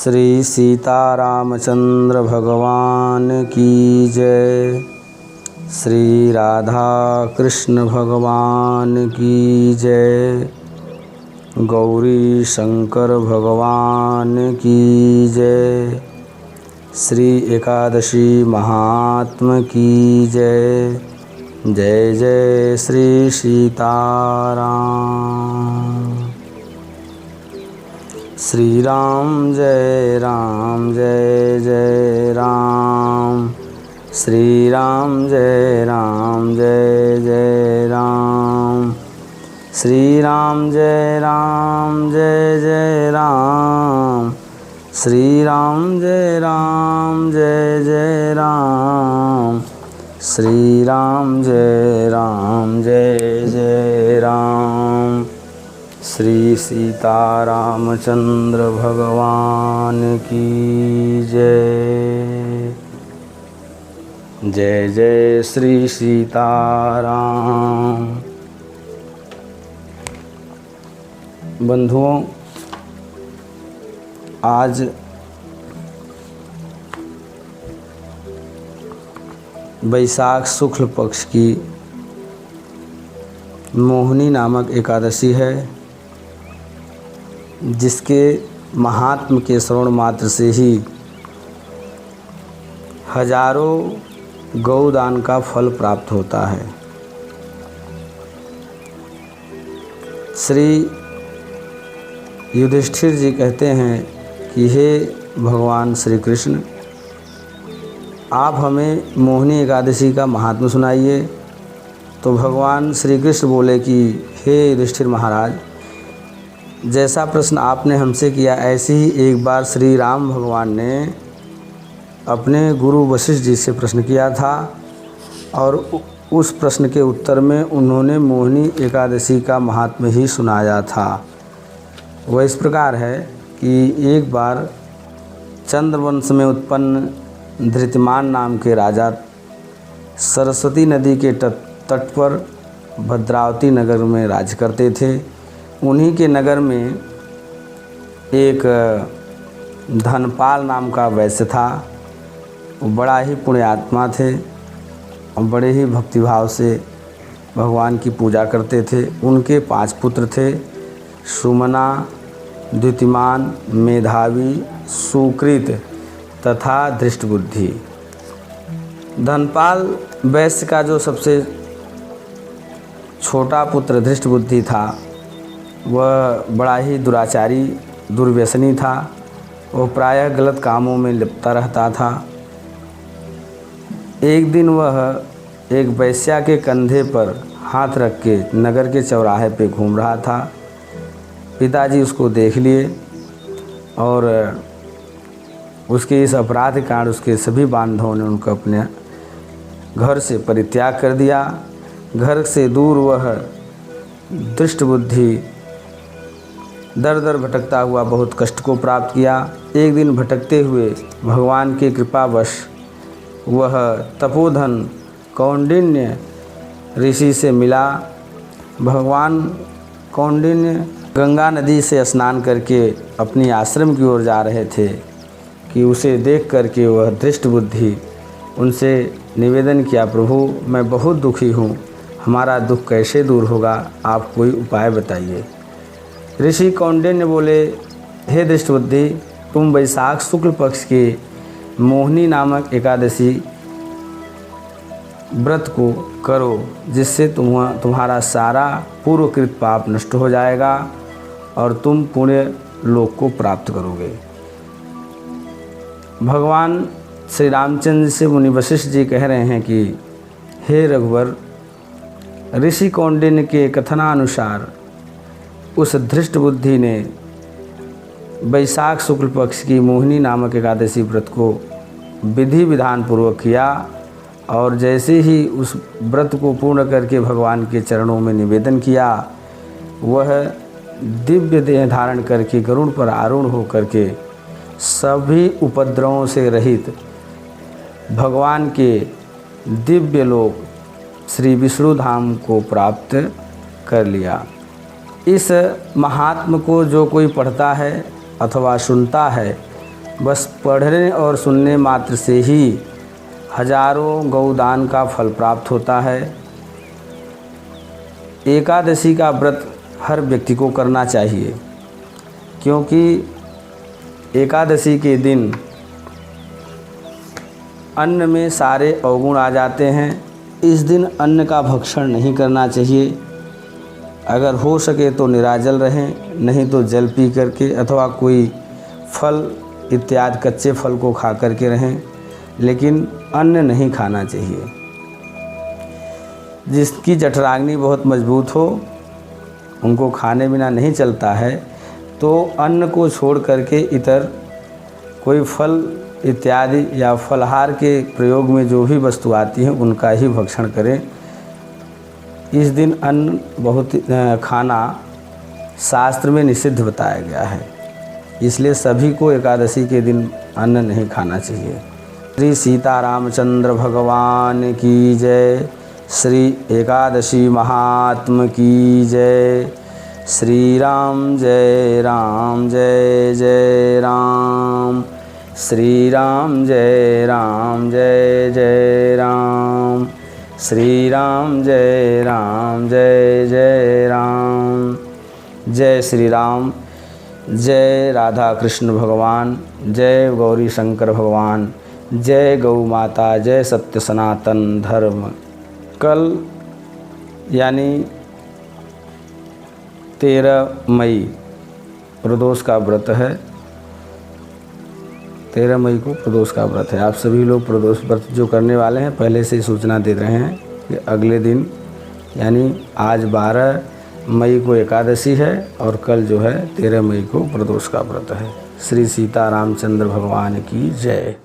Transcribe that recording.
श्री सीतारामचंद्र भगवान की जय। श्री राधा कृष्ण भगवान की जय। गौरी शंकर भगवान की जय। श्री एकादशी महात्म की जय। जय जय श्री सीताराम। श्री राम जय जय राम। श्री राम जय जय राम। श्री राम जय जय राम। श्री राम जय जय राम। श्री राम जय जय राम। श्री सीतारामचंद्र भगवान की जय। जय जय श्री सीताराम। बंधुओं, आज वैशाख शुक्ल पक्ष की मोहिनी नामक एकादशी है, जिसके महात्म के श्रवण मात्र से ही हजारों गौदान का फल प्राप्त होता है। श्री युधिष्ठिर जी कहते हैं कि हे भगवान श्री कृष्ण, आप हमें मोहिनी एकादशी का महात्म्य सुनाइए। तो भगवान श्री कृष्ण बोले कि हे युधिष्ठिर महाराज, जैसा प्रश्न आपने हमसे किया ऐसे ही एक बार श्री राम भगवान ने अपने गुरु वशिष्ठ जी से प्रश्न किया था, और उस प्रश्न के उत्तर में उन्होंने मोहिनी एकादशी का महात्म्य ही सुनाया था। वह इस प्रकार है कि एक बार चंद्रवंश में उत्पन्न धृतिमान नाम के राजा सरस्वती नदी के तट पर भद्रावती नगर में राज करते थे। उन्हीं के नगर में एक धनपाल नाम का वैश्य था। वो बड़ा ही पुण्यात्मा थे और बड़े ही भक्तिभाव से भगवान की पूजा करते थे। उनके 5 पुत्र थे, सुमना, द्युतिमान, मेधावी, सुकृत तथा धृष्टबुद्धि। धनपाल वैश्य का जो सबसे छोटा पुत्र धृष्टबुद्धि था, वह बड़ा ही दुराचारी दुर्व्यसनी था। वह प्रायः गलत कामों में लिप्ता रहता था। एक दिन वह एक वैश्या के कंधे पर हाथ रख के नगर के चौराहे पे घूम रहा था। पिताजी उसको देख लिए और उसके इस अपराध के कारण उसके सभी बांधवों ने उनको अपने घर से परित्याग कर दिया। घर से दूर वह दुष्टबुद्धि दर दर भटकता हुआ बहुत कष्ट को प्राप्त किया। एक दिन भटकते हुए भगवान के कृपावश वह तपोधन कौंडिन्य ऋषि से मिला। भगवान कौंडिन्य गंगा नदी से स्नान करके अपनी आश्रम की ओर जा रहे थे कि उसे देख करके वह धृष्टबुद्धि उनसे निवेदन किया, प्रभु मैं बहुत दुखी हूँ, हमारा दुख कैसे दूर होगा, आप कोई उपाय बताइए। ऋषि कौंडिन्य बोले, हे धृष्टबुद्धि, तुम वैशाख शुक्ल पक्ष के मोहिनी नामक एकादशी व्रत को करो, जिससे तुम्हारा सारा पूर्वकृत पाप नष्ट हो जाएगा और तुम पुण्य लोक को प्राप्त करोगे। भगवान श्री रामचंद्र से मुनि वशिष्ठ जी कह रहे हैं कि हे रघुवर, ऋषि कौंडिन्य के कथनानुसार उस धृष्ट बुद्धि ने वैशाख शुक्ल पक्ष की मोहिनी नामक एकादशी व्रत को विधि विधान पूर्वक किया, और जैसे ही उस व्रत को पूर्ण करके भगवान के चरणों में निवेदन किया, वह दिव्य देह धारण करके गरुड़ पर आरूढ़ हो करके सभी उपद्रवों से रहित भगवान के दिव्य लोक श्री विष्णु धाम को प्राप्त कर लिया। इस महात्म को जो कोई पढ़ता है अथवा सुनता है, बस पढ़ने और सुनने मात्र से ही हजारों गौदान का फल प्राप्त होता है। एकादशी का व्रत हर व्यक्ति को करना चाहिए, क्योंकि एकादशी के दिन अन्न में सारे अवगुण आ जाते हैं। इस दिन अन्न का भक्षण नहीं करना चाहिए। अगर हो सके तो निराजल रहें, नहीं तो जल पी करके अथवा कोई फल इत्यादि कच्चे फल को खा करके रहें, लेकिन अन्न नहीं खाना चाहिए। जिसकी जठराग्नि बहुत मजबूत हो, उनको खाने बिना नहीं चलता है, तो अन्न को छोड़ करके इतर कोई फल इत्यादि या फलहार के प्रयोग में जो भी वस्तु आती हैं उनका ही भक्षण करें। इस दिन अन्न बहुत खाना शास्त्र में निषिद्ध बताया गया है, इसलिए सभी को एकादशी के दिन अन्न नहीं खाना चाहिए। श्री सीता रामचंद्र भगवान की जय। श्री एकादशी महात्म की जय। श्री राम जय राम जय जय राम। श्री राम जय राम जय जय राम। श्री राम जय राम जय जय राम। जय श्री राम। जय राधा कृष्ण भगवान। जय गौरी शंकर भगवान। जय गौ माता। जय सत्य सनातन धर्म। कल यानी 13 मई प्रदोष का व्रत है। 13 मई को प्रदोष का व्रत है। आप सभी लोग प्रदोष व्रत जो करने वाले हैं पहले से ही सूचना दे रहे हैं कि अगले दिन यानी आज 12 मई को एकादशी है और कल जो है 13 मई को प्रदोष का व्रत है। श्री सीता रामचंद्र भगवान की जय।